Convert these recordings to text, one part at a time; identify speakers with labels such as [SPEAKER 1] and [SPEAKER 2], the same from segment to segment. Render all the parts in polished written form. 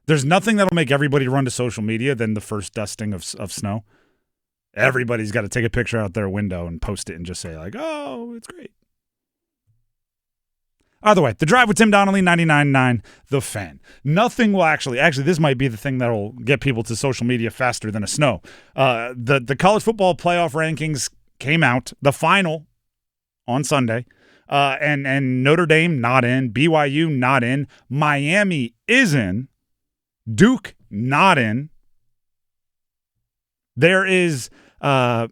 [SPEAKER 1] There's nothing that'll make everybody run to social media than the first dusting of snow. Everybody's got to take a picture out their window and post it and just say, like, oh, it's great. Either way, The Drive with Tim Donnelly, 99.9 The Fan. Nothing will actually, this might be the thing that'll get people to social media faster than a snow. The college football playoff rankings came out, the final on Sunday, and Notre Dame not in, BYU not in, Miami is in, Duke not in. There is, quite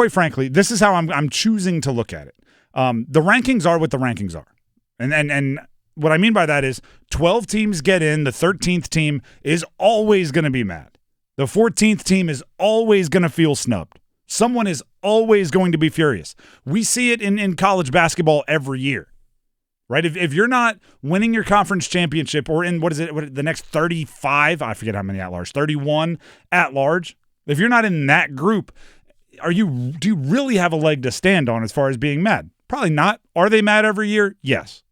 [SPEAKER 1] frankly, this is how I'm choosing to look at it. The rankings are what the rankings are. And what I mean by that is 12 teams get in. The 13th team is always going to be mad. The 14th team is always going to feel snubbed. Someone is always going to be furious. We see it in college basketball every year, right? If you're not winning your conference championship or in, the next 35, I forget how many at large, 31 at large. If you're not in that group, do you really have a leg to stand on as far as being mad? Probably not. Are they mad every year? Yes.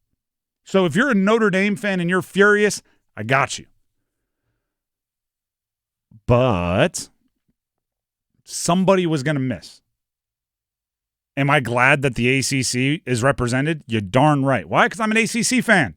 [SPEAKER 1] So if you're a Notre Dame fan and you're furious, I got you. But somebody was going to miss. Am I glad that the ACC is represented? You're darn right. Why? Because I'm an ACC fan.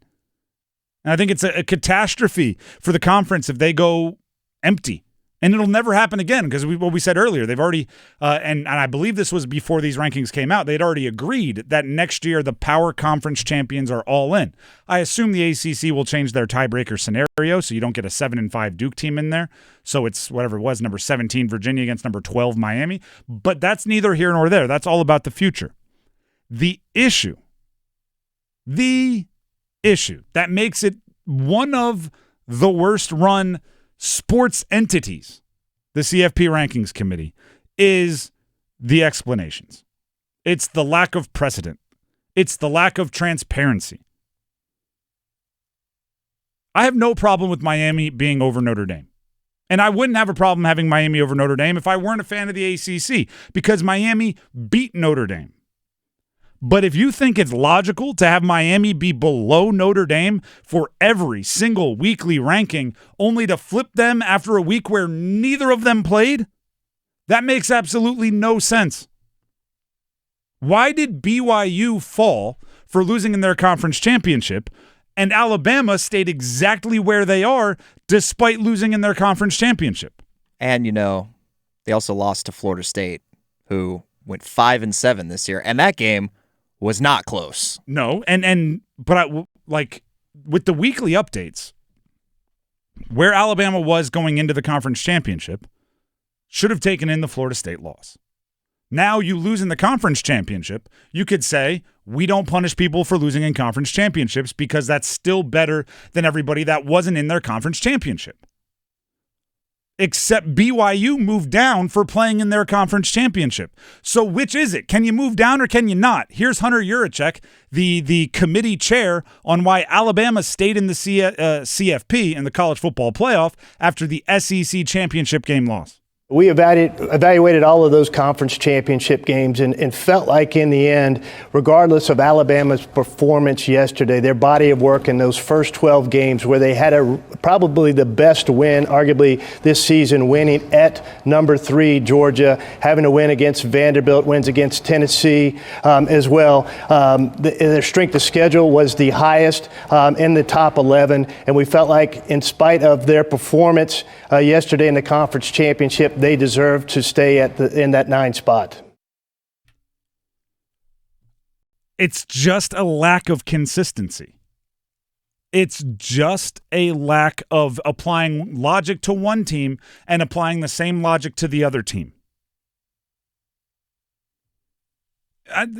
[SPEAKER 1] And I think it's a catastrophe for the conference if they go empty. And it'll never happen again because what we said earlier, they've already, and I believe this was before these rankings came out, they'd already agreed that next year the power conference champions are all in. I assume the ACC will change their tiebreaker scenario so you don't get a 7-5 Duke team in there. So it's whatever it was, number 17 Virginia against number 12 Miami. But that's neither here nor there. That's all about the future. The issue that makes it one of the worst run sports entities, the CFP Rankings Committee, is the explanations. It's the lack of precedent. It's the lack of transparency. I have no problem with Miami being over Notre Dame. And I wouldn't have a problem having Miami over Notre Dame if I weren't a fan of the ACC, because Miami beat Notre Dame. But if you think it's logical to have Miami be below Notre Dame for every single weekly ranking, only to flip them after a week where neither of them played, that makes absolutely no sense. Why did BYU fall for losing in their conference championship, and Alabama stayed exactly where they are despite losing in their conference championship?
[SPEAKER 2] And, they also lost to Florida State, who went 5-7 this year, and that game was not close.
[SPEAKER 1] No, but with the weekly updates, where Alabama was going into the conference championship should have taken in the Florida State loss. Now you lose in the conference championship, you could say, we don't punish people for losing in conference championships because that's still better than everybody that wasn't in their conference championship. Except BYU moved down for playing in their conference championship. So which is it? Can you move down or can you not? Here's Hunter Yurachek, the committee chair on why Alabama stayed in the CFP in the college football playoff after the SEC championship game loss.
[SPEAKER 3] We evaluated all of those conference championship games and felt like in the end, regardless of Alabama's performance yesterday, their body of work in those first 12 games where they had probably the best win, arguably this season, winning at number 3 Georgia, having a win against Vanderbilt, wins against Tennessee as well. Their strength of schedule was the highest in the top 11, and we felt like in spite of their performance yesterday in the conference championship, they deserve to stay in that 9 spot.
[SPEAKER 1] It's just a lack of consistency. It's just a lack of applying logic to one team and applying the same logic to the other team.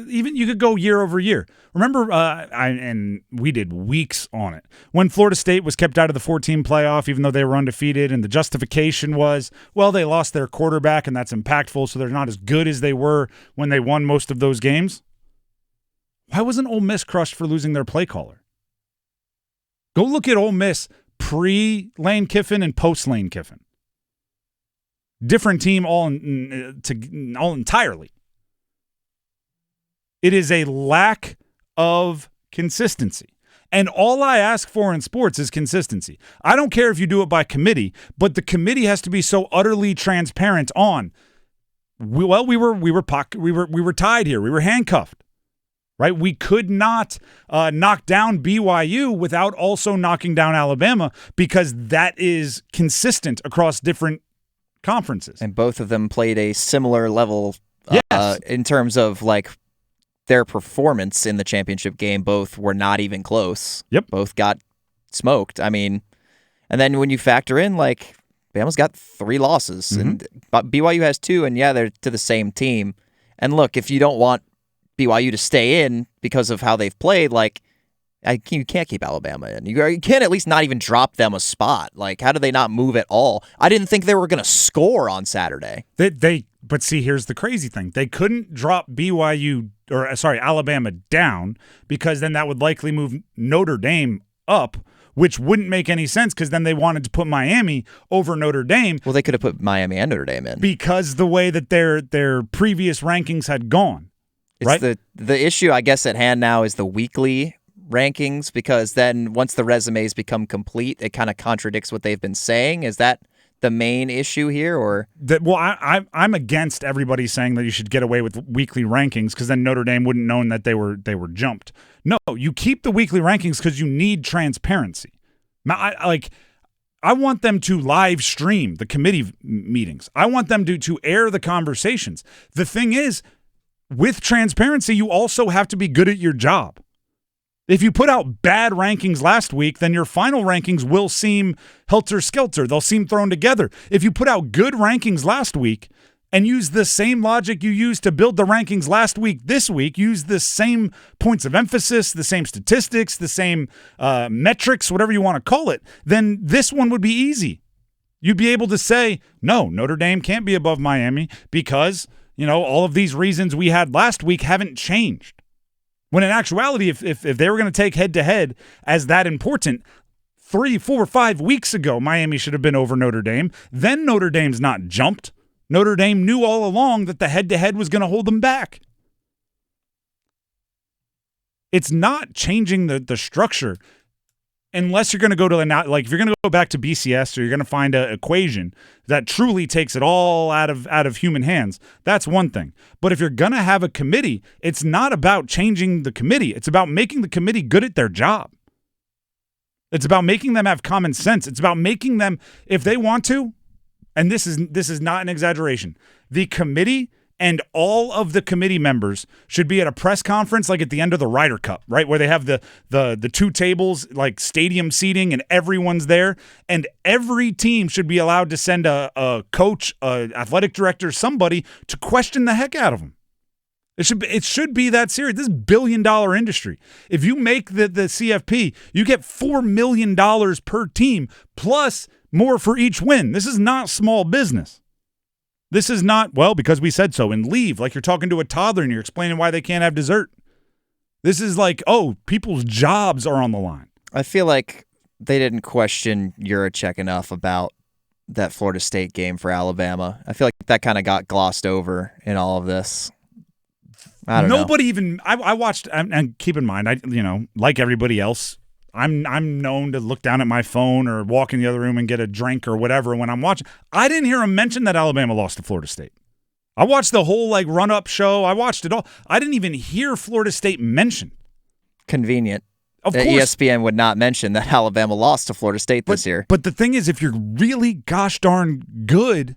[SPEAKER 1] Even you could go year over year. Remember, and we did weeks on it, when Florida State was kept out of the 14 playoff, even though they were undefeated, and the justification was, well, they lost their quarterback, and that's impactful, so they're not as good as they were when they won most of those games. Why wasn't Ole Miss crushed for losing their play caller? Go look at Ole Miss pre-Lane Kiffin and post-Lane Kiffin. Different team all entirely. It is a lack of consistency. And all I ask for in sports is consistency. I don't care if you do it by committee, but the committee has to be so utterly transparent on. We were tied here. We were handcuffed. Right? We could not knock down BYU without also knocking down Alabama, because that is consistent across different conferences.
[SPEAKER 2] And both of them played a similar level
[SPEAKER 1] Yes.
[SPEAKER 2] in terms of like their performance in the championship game. Both were not even close.
[SPEAKER 1] Yep.
[SPEAKER 2] Both got smoked. I mean, and then when you factor in like Bama's got 3 losses and BYU has 2, and yeah, they're to the same team. And look, if you don't want BYU to stay in because of how they've played, like you can't keep Alabama in. You can't at least not even drop them a spot. Like, how did they not move at all? I didn't think they were going to score on Saturday.
[SPEAKER 1] But see, here's the crazy thing. They couldn't drop Alabama down, because then that would likely move Notre Dame up, which wouldn't make any sense, because then they wanted to put Miami over Notre Dame.
[SPEAKER 2] Well, they could have put Miami and Notre Dame in.
[SPEAKER 1] Because the way that their previous rankings had gone.
[SPEAKER 2] It's
[SPEAKER 1] right?
[SPEAKER 2] The issue, I guess, at hand now is the weekly rankings, because then once the resumes become complete, it kind of contradicts what they've been saying. Is that the main issue here, or
[SPEAKER 1] I'm against everybody saying that you should get away with weekly rankings, because then Notre Dame wouldn't know that they were jumped. No, you keep the weekly rankings because you need transparency. I want them to live stream the committee meetings. I want them to air the conversations. The thing is, with transparency, you also have to be good at your job. If you put out bad rankings last week, then your final rankings will seem helter-skelter. They'll seem thrown together. If you put out good rankings last week and use the same logic you used to build the rankings last week this week, use the same points of emphasis, the same statistics, the same metrics, whatever you want to call it, then this one would be easy. You'd be able to say, no, Notre Dame can't be above Miami because all of these reasons we had last week haven't changed. When in actuality, if they were going to take head-to-head as that important, 3, 4, 5 weeks ago, Miami should have been over Notre Dame. Then Notre Dame's not jumped. Notre Dame knew all along that the head-to-head was going to hold them back. It's not changing the structure. Unless you're going to go to if you're going to go back to BCS, or you're going to find an equation that truly takes it all out of human hands, that's one thing. But if you're going to have a committee, it's not about changing the committee. It's about making the committee good at their job. It's about making them have common sense. It's about making them, if they want to, and this is not an exaggeration, the committee and all of the committee members should be at a press conference like at the end of the Ryder Cup, right, where they have the 2 tables, like stadium seating, and everyone's there. And every team should be allowed to send a coach, an athletic director, somebody to question the heck out of them. It should be that serious. This is $1 billion industry. If you make the CFP, you get $4 million per team, plus more for each win. This is not small business. This is not, because we said so, and leave like you're talking to a toddler and you're explaining why they can't have dessert. This is like, people's jobs are on the line.
[SPEAKER 2] I feel like they didn't question Juracek enough about that Florida State game for Alabama. I feel like that kind of got glossed over in all of this. I don't know.
[SPEAKER 1] Nobody even, I watched, and keep in mind, like everybody else, I'm known to look down at my phone or walk in the other room and get a drink or whatever when I'm watching. I didn't hear him mention that Alabama lost to Florida State. I watched the whole run-up show. I watched it all. I didn't even hear Florida State mentioned.
[SPEAKER 2] Convenient.
[SPEAKER 1] Of course.
[SPEAKER 2] ESPN would not mention that Alabama lost to Florida State this year.
[SPEAKER 1] But the thing is, if you're really gosh darn good,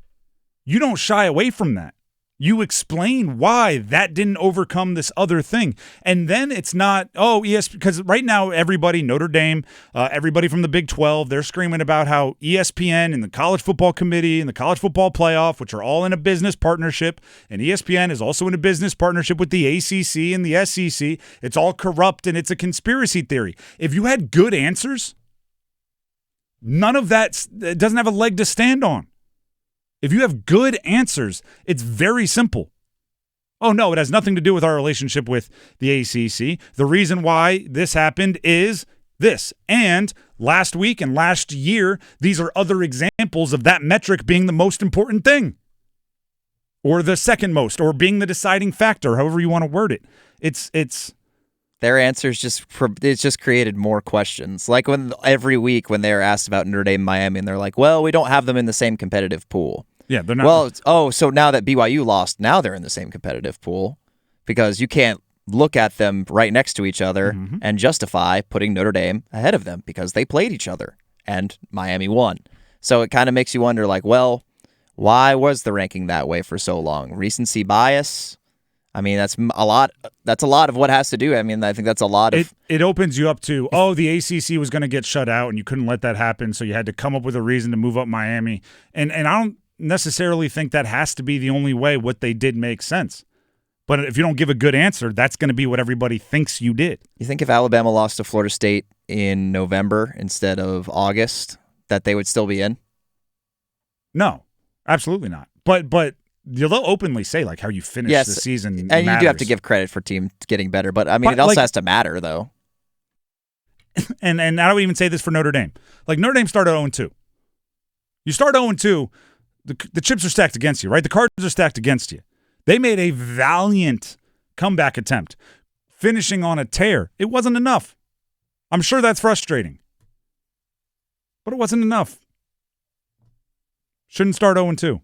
[SPEAKER 1] you don't shy away from that. You explain why that didn't overcome this other thing. And then it's not, because right now everybody, Notre Dame, everybody from the Big 12, they're screaming about how ESPN and the College Football Committee and the College Football Playoff, which are all in a business partnership, and ESPN is also in a business partnership with the ACC and the SEC. It's all corrupt and it's a conspiracy theory. If you had good answers, none of that doesn't have a leg to stand on. If you have good answers, it's very simple. Oh, no, it has nothing to do with our relationship with the ACC. The reason why this happened is this. And last week and last year, these are other examples of that metric being the most important thing. Or the second most, or being the deciding factor, however you want to word it. It's
[SPEAKER 2] Their answers it's just created more questions. Like when every week when they're asked about Notre Dame, Miami, and they're like, "Well, we don't have them in the same competitive pool."
[SPEAKER 1] Yeah, they're not.
[SPEAKER 2] Well, so now that BYU lost, now they're in the same competitive pool because you can't look at them right next to each other and justify putting Notre Dame ahead of them because they played each other and Miami won. So it kind of makes you wonder, like, well, why was the ranking that way for so long? Recency bias. I mean, that's a lot of what has to do. I mean, I think that's a lot of...
[SPEAKER 1] It opens you up to, the ACC was going to get shut out and you couldn't let that happen, so you had to come up with a reason to move up Miami. And I don't necessarily think that has to be the only way what they did makes sense. But if you don't give a good answer, that's going to be what everybody thinks you did.
[SPEAKER 2] You think if Alabama lost to Florida State in November instead of August, that they would still be in?
[SPEAKER 1] No, absolutely not. But they'll openly say like how you finish the season
[SPEAKER 2] and
[SPEAKER 1] matters.
[SPEAKER 2] You do have to give credit for team getting better, but I mean, it also has to matter though.
[SPEAKER 1] And I don't even say this for Notre Dame. Like Notre Dame started 0-2. You start 0-2, the chips are stacked against you, right? The cards are stacked against you. They made a valiant comeback attempt, finishing on a tear. It wasn't enough. I'm sure that's frustrating, but it wasn't enough. Shouldn't start 0-2.